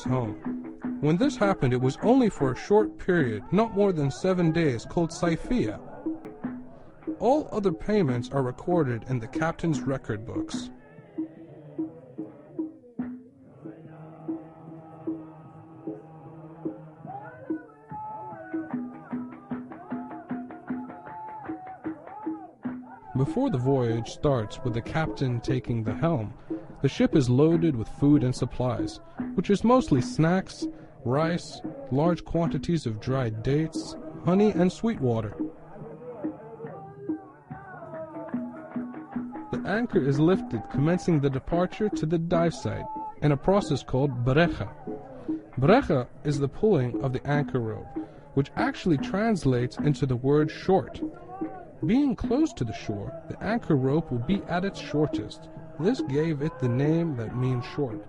home. When this happened, it was only for a short period, not more than 7 days, called Saifiyya. All other payments are recorded in the captain's record books. Before the voyage starts with the captain taking the helm, the ship is loaded with food and supplies, which is mostly snacks, rice, large quantities of dried dates, honey and sweet water. The anchor is lifted, commencing the departure to the dive site in a process called barecha. Barecha is the pulling of the anchor rope, which actually translates into the word short. Being close to the shore, the anchor rope will be at its shortest. This gave it the name that means short.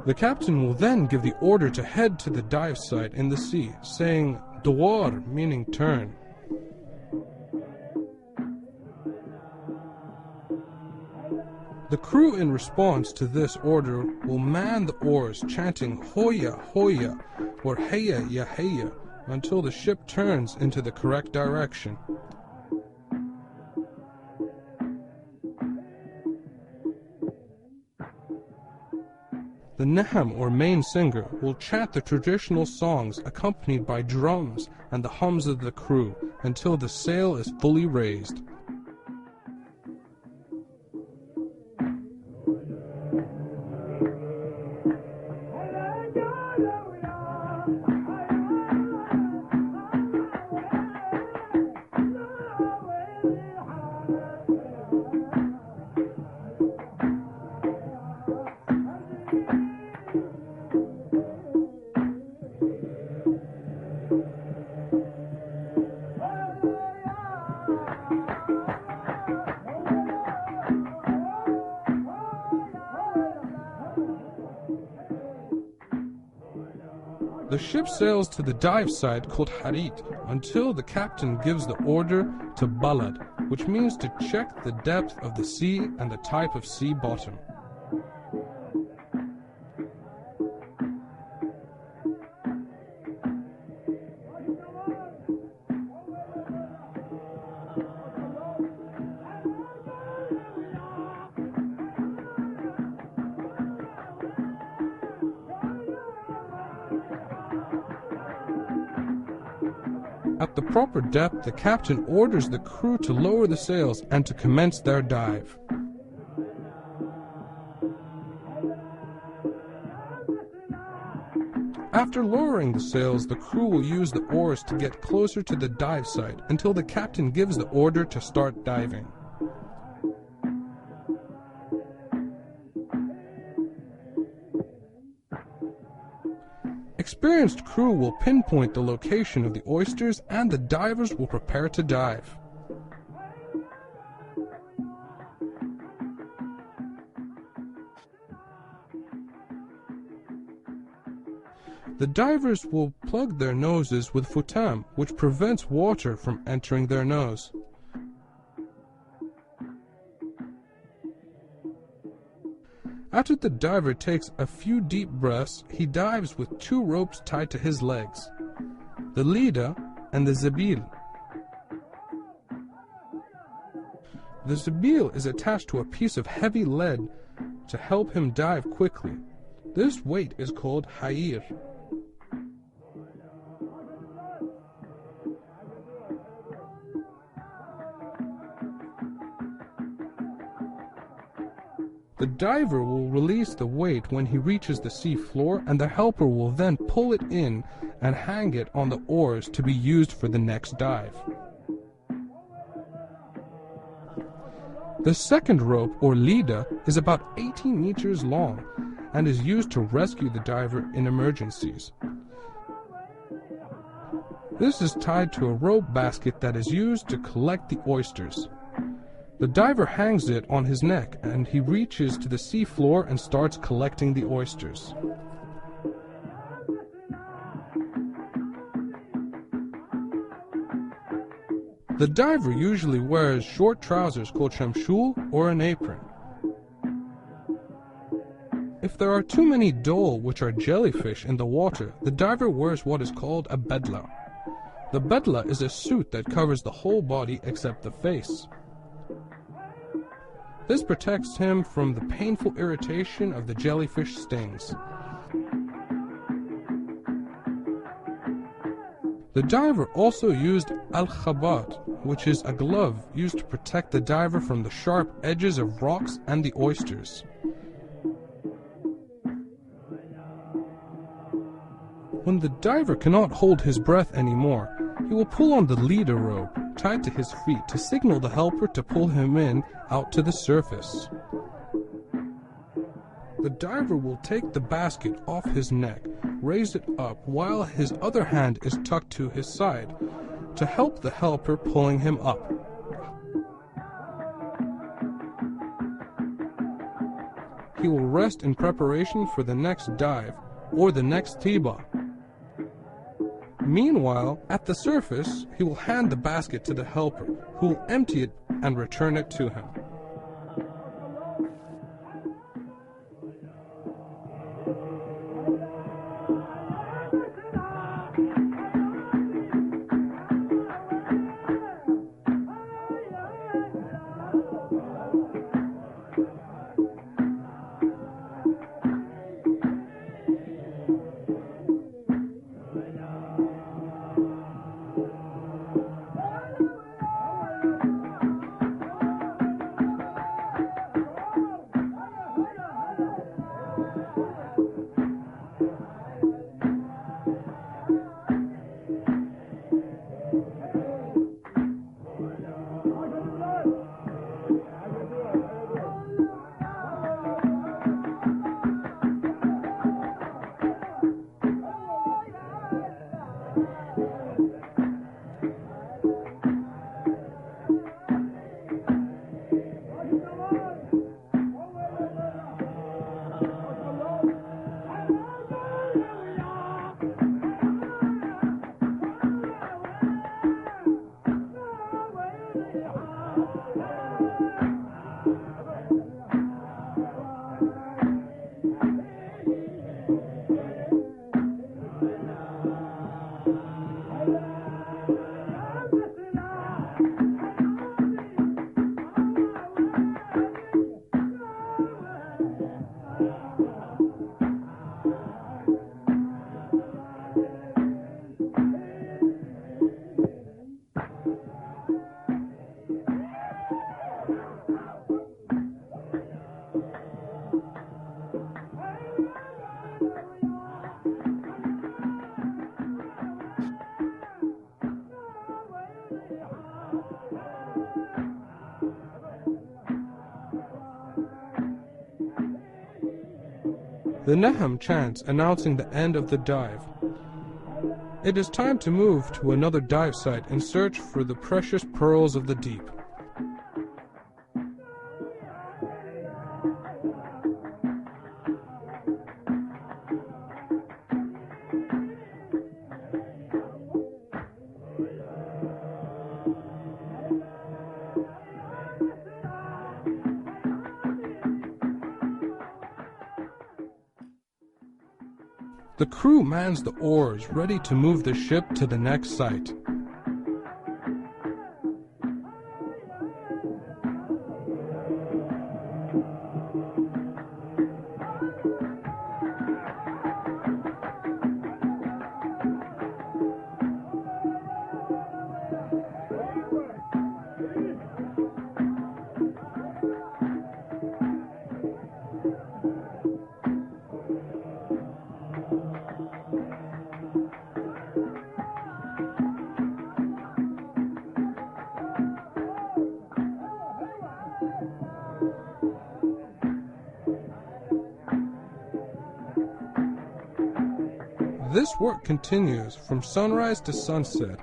The captain will then give the order to head to the dive site in the sea, saying "Dawar," meaning turn. The crew, in response to this order, will man the oars, chanting "Hoya, Hoya," or "Heya, Ya Heya," until the ship turns into the correct direction. The Naham, or main singer, will chant the traditional songs accompanied by drums and the hums of the crew until the sail is fully raised. The ship sails to the dive site called Harit until the captain gives the order to Balad, which means to check the depth of the sea and the type of sea bottom. At the proper depth, the captain orders the crew to lower the sails and to commence their dive. After lowering the sails, the crew will use the oars to get closer to the dive site until the captain gives the order to start diving. Experienced crew will pinpoint the location of the oysters and the divers will prepare to dive. The divers will plug their noses with futam, which prevents water from entering their nose. After the diver takes a few deep breaths, he dives with 2 ropes tied to his legs, the lida and the zabil. The zabil is attached to a piece of heavy lead to help him dive quickly. This weight is called hayir. The diver will release the weight when he reaches the sea floor, and the helper will then pull it in and hang it on the oars to be used for the next dive. The second rope, or lida, is about 18 meters long and is used to rescue the diver in emergencies. This is tied to a rope basket that is used to collect the oysters. The diver hangs it on his neck and he reaches to the sea floor and starts collecting the oysters. The diver usually wears short trousers called shamshul or an apron. If there are too many dole, which are jellyfish, in the water, the diver wears what is called a bedla. The bedla is a suit that covers the whole body except the face. This protects him from the painful irritation of the jellyfish stings. The diver also used al-khabat, which is a glove used to protect the diver from the sharp edges of rocks and the oysters. When the diver cannot hold his breath anymore, he will pull on the leader rope tied to his feet to signal the helper to pull him in out to the surface. The diver will take the basket off his neck, raise it up while his other hand is tucked to his side to help the helper pulling him up. He will rest in preparation for the next dive or the next tiba. Meanwhile, at the surface, he will hand the basket to the helper, who will empty it and return it to him. The Naham chants announcing the end of the dive. It is time to move to another dive site and search for the precious pearls of the deep. The crew mans the oars, ready to move the ship to the next site. This work continues from sunrise to sunset.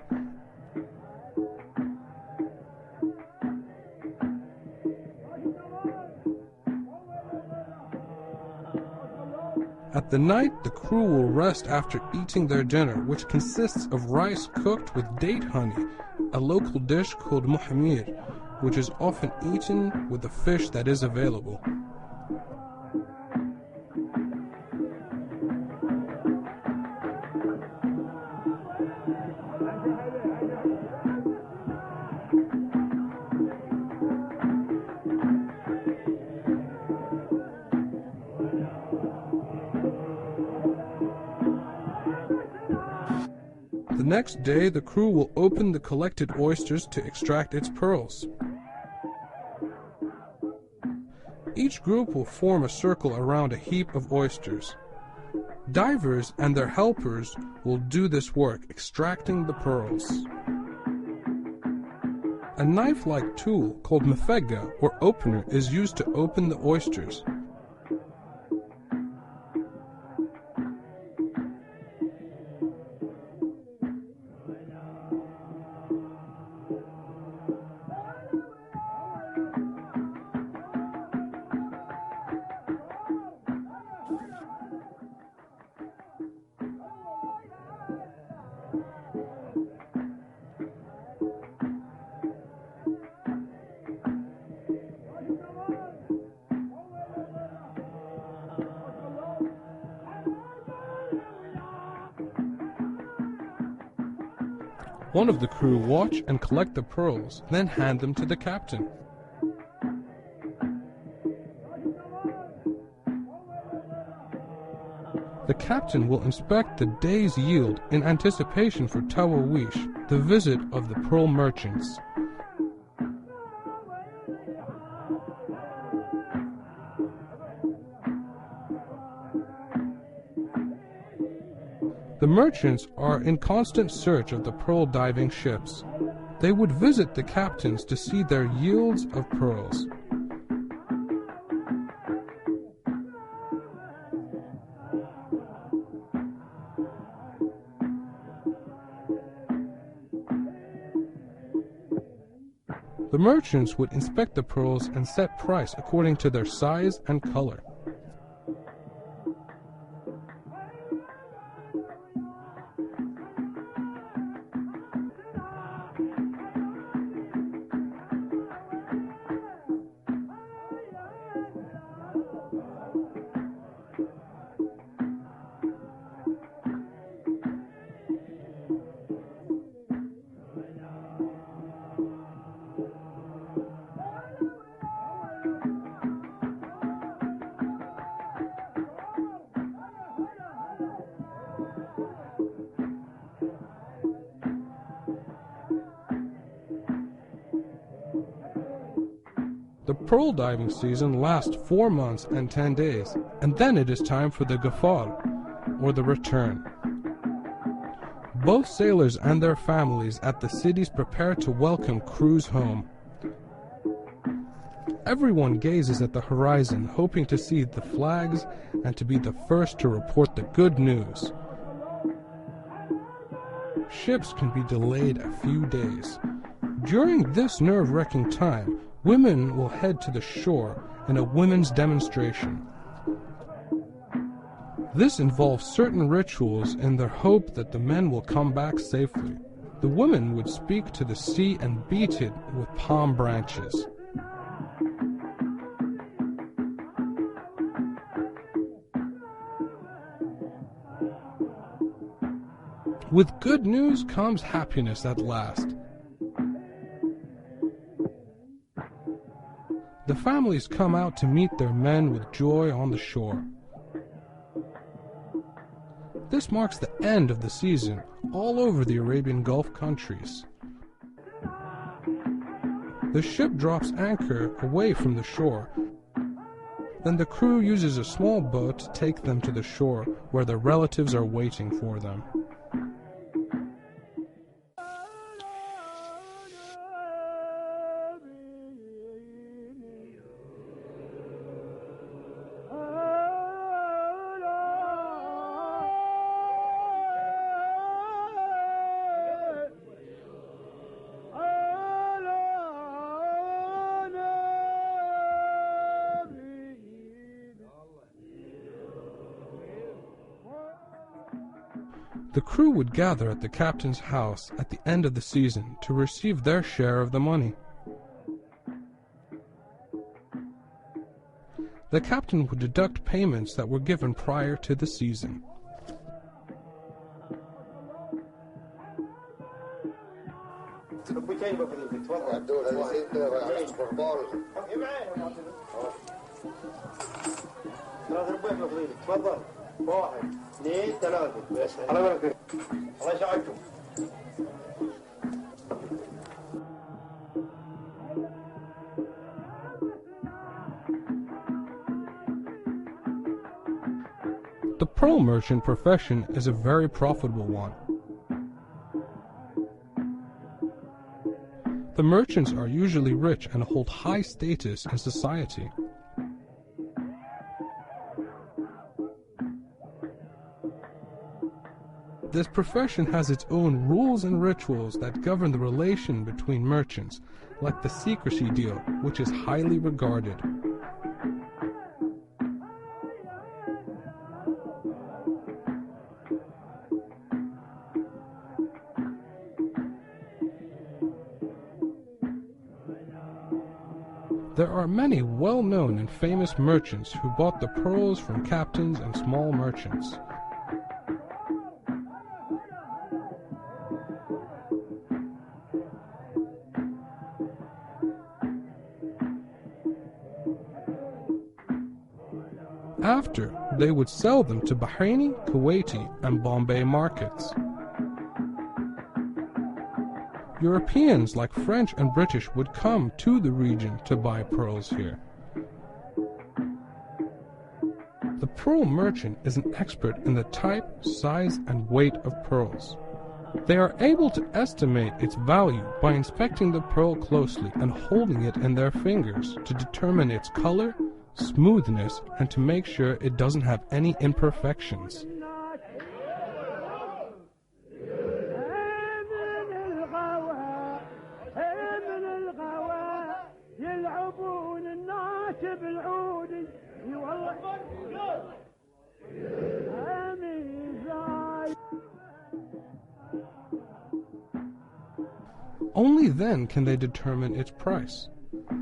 At the night, the crew will rest after eating their dinner, which consists of rice cooked with date honey, a local dish called muhamir, which is often eaten with the fish that is available. The next day, the crew will open the collected oysters to extract its pearls. Each group will form a circle around a heap of oysters. Divers and their helpers will do this work, extracting the pearls. A knife-like tool called mafega, or opener, is used to open the oysters. One of the crew watch and collect the pearls, then hand them to the captain. The captain will inspect the day's yield in anticipation for Tawawish, the visit of the pearl merchants. The merchants are in constant search of the pearl diving ships. They would visit the captains to see their yields of pearls. The merchants would inspect the pearls and set price according to their size and color. The pearl diving season lasts 4 months and 10 days, and then it is time for the ghafar, or the return. Both sailors and their families at the cities prepare to welcome crews home. Everyone gazes at the horizon, hoping to see the flags and to be the first to report the good news. Ships can be delayed a few days. During this nerve-wracking time, women will head to the shore in a women's demonstration. This involves certain rituals in their hope that the men will come back safely. The women would speak to the sea and beat it with palm branches. With good news comes happiness at last. The families come out to meet their men with joy on the shore. This marks the end of the season all over the Arabian Gulf countries. The ship drops anchor away from the shore. Then the crew uses a small boat to take them to the shore where their relatives are waiting for them. The crew would gather at the captain's house at the end of the season to receive their share of the money. The captain would deduct payments that were given prior to the season. The pearl merchant profession is a very profitable one. The merchants are usually rich and hold high status in society. This profession has its own rules and rituals that govern the relation between merchants, like the secrecy deal, which is highly regarded. There are many well-known and famous merchants who bought the pearls from captains and small merchants. After, they would sell them to Bahraini, Kuwaiti, and Bombay markets. Europeans like French and British would come to the region to buy pearls here. The pearl merchant is an expert in the type, size, and weight of pearls. They are able to estimate its value by inspecting the pearl closely and holding it in their fingers to determine its color, smoothness, and to make sure it doesn't have any imperfections. Only then can they determine its price.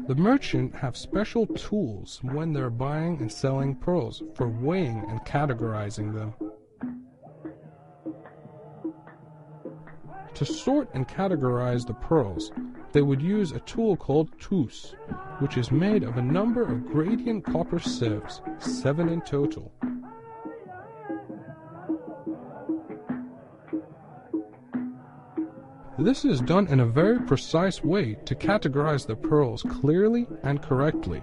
The merchant have special tools when they're buying and selling pearls for weighing and categorizing them. To sort and categorize the pearls, they would use a tool called tous, which is made of a number of gradient copper sieves, 7 in total. This is done in a very precise way to categorize the pearls clearly and correctly.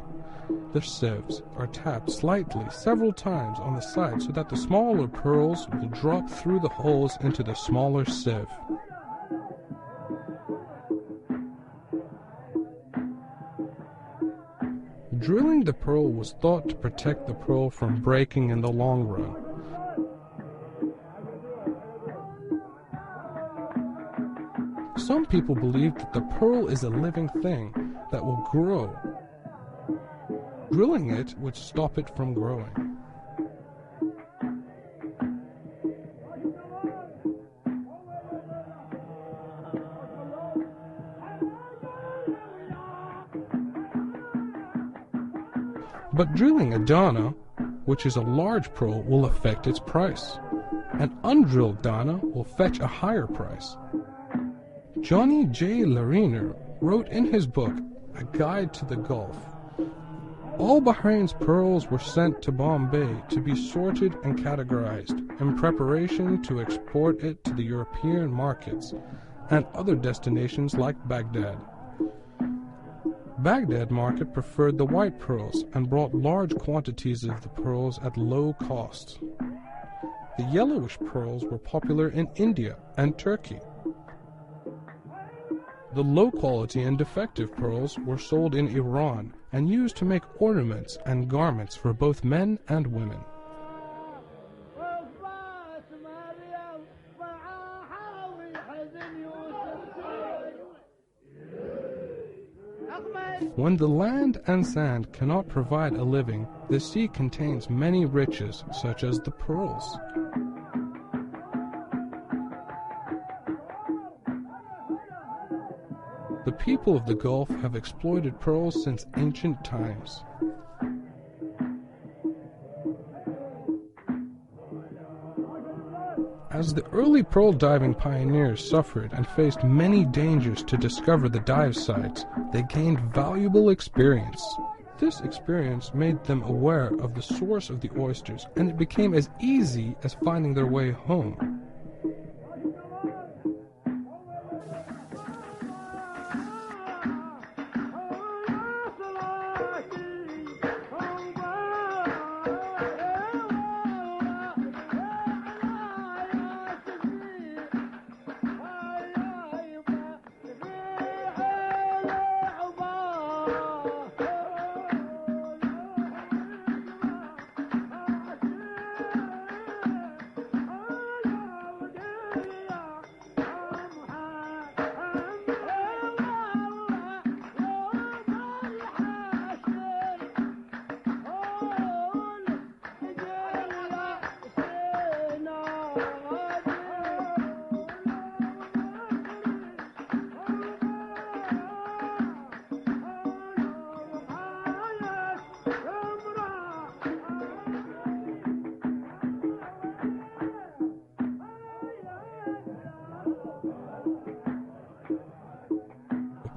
The sieves are tapped slightly several times on the side so that the smaller pearls will drop through the holes into the smaller sieve. Drilling the pearl was thought to protect the pearl from breaking in the long run. Some people believe that the pearl is a living thing that will grow. Drilling it would stop it from growing. But drilling a dana, which is a large pearl, will affect its price. An undrilled dana will fetch a higher price. Johnny J. Lariner wrote in his book, A Guide to the Gulf, all Bahrain's pearls were sent to Bombay to be sorted and categorized in preparation to export it to the European markets and other destinations like Baghdad. Baghdad market preferred the white pearls and brought large quantities of the pearls at low cost. The yellowish pearls were popular in India and Turkey. The low-quality and defective pearls were sold in Iran and used to make ornaments and garments for both men and women. When the land and sand cannot provide a living, the sea contains many riches, such as the pearls. The people of the Gulf have exploited pearls since ancient times. As the early pearl diving pioneers suffered and faced many dangers to discover the dive sites, they gained valuable experience. This experience made them aware of the source of the oysters, and it became as easy as finding their way home.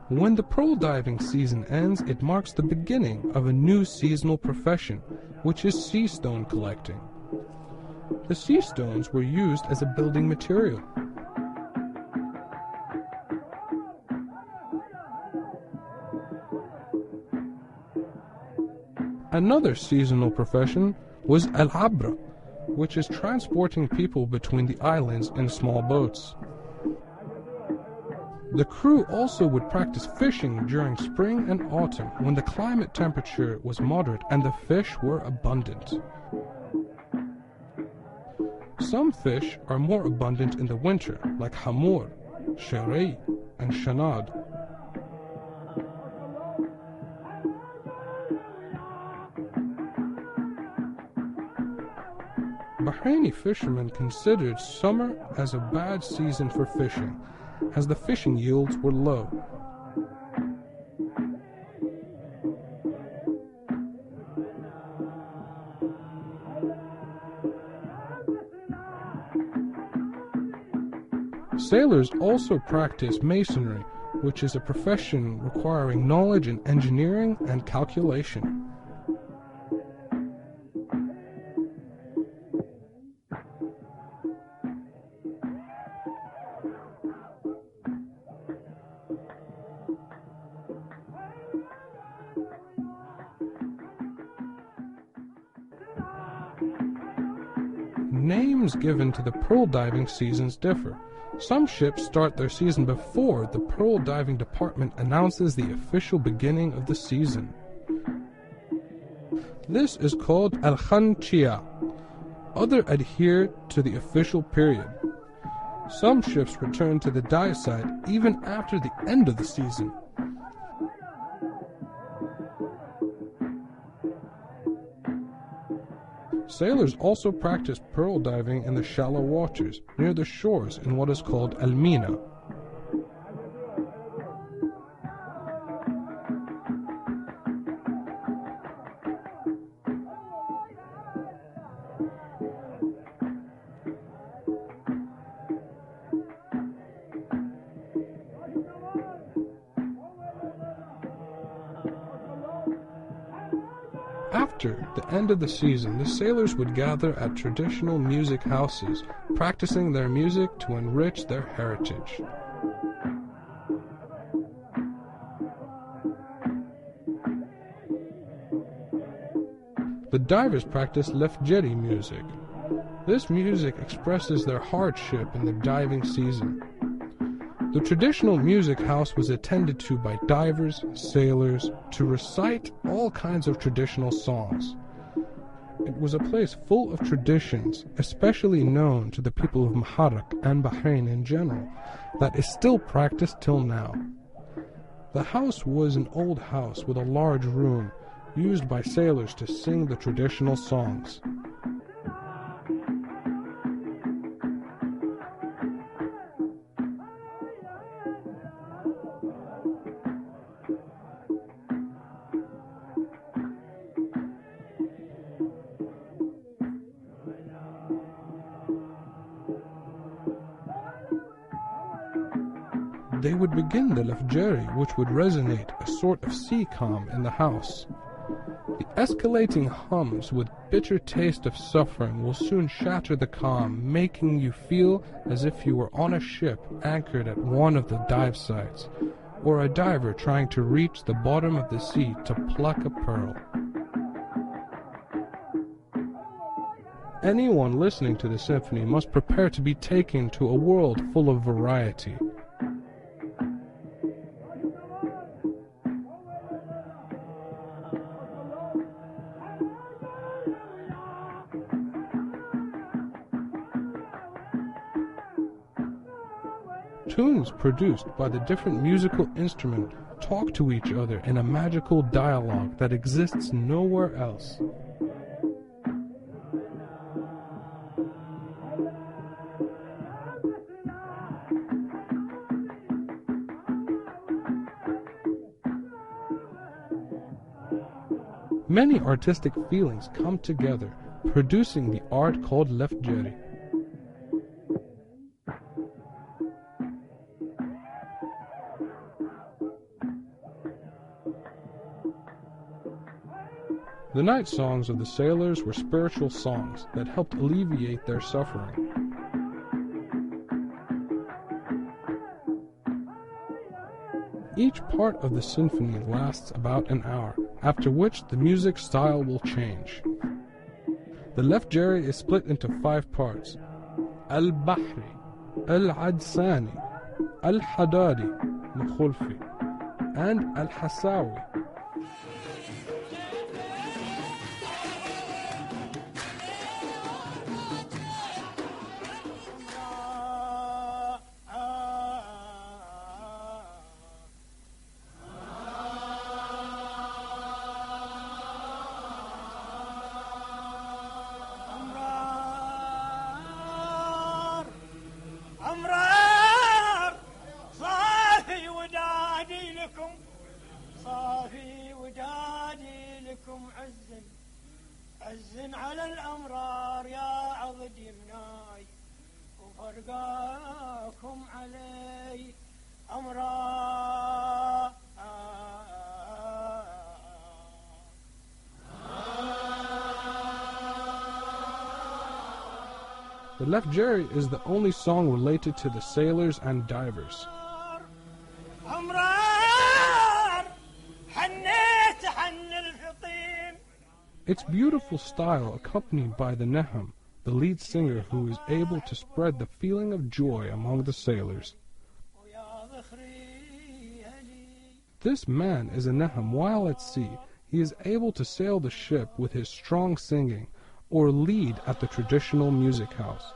When the pearl diving season ends, it marks the beginning of a new seasonal profession, which is sea stone collecting. The sea stones were used as a building material. Another seasonal profession was al-abra, which is transporting people between the islands in small boats. The crew also would practice fishing during spring and autumn when the climate temperature was moderate and the fish were abundant. Some fish are more abundant in the winter, like hamur, shari, and shanad. Bahraini fishermen considered summer as a bad season for fishing, as the fishing yields were low. Sailors also practice masonry, which is a profession requiring knowledge in engineering and calculation. Names given to the pearl diving seasons differ. Some ships start their season before the pearl diving department announces the official beginning of the season. This is called al-khanchia. Others adhere to the official period. Some ships return to the dive site even after the end of the season. Sailors also practice pearl diving in the shallow waters near the shores in what is called al-mina. After the end of the season, the sailors would gather at traditional music houses, practicing their music to enrich their heritage. The divers practice lefjeri music. This music expresses their hardship in the diving season. The traditional music house was attended to by divers, sailors, to recite all kinds of traditional songs. It was a place full of traditions, especially known to the people of Muharraq and Bahrain in general, that is still practiced till now. The house was an old house with a large room, used by sailors to sing the traditional songs. they would begin the lafjari, which would resonate a sort of sea calm in the house. The escalating hums with bitter taste of suffering will soon shatter the calm, making you feel as if you were on a ship anchored at one of the dive sites, or a diver trying to reach the bottom of the sea to pluck a pearl. Anyone listening to the symphony must prepare to be taken to a world full of variety. Tunes produced by the different musical instruments talk to each other in a magical dialogue that exists nowhere else. Many artistic feelings come together, producing the art called lafjari. The night songs of the sailors were spiritual songs that helped alleviate their suffering. Each part of the symphony lasts about an hour, after which the music style will change. The lafjari is split into 5 parts: al-bahri, al-adsani, al-hadari, mukhulfi, and al-hasawi. صافي ودادي لكم عز على الأمرار يا عضد يمناي وفرقاكم علي أمرار. The lafjari is the only song related to the sailors and divers. Its beautiful style accompanied by the naham, the lead singer who is able to spread the feeling of joy among the sailors. This man is a naham while at sea. He is able to sail the ship with his strong singing or lead at the traditional music house.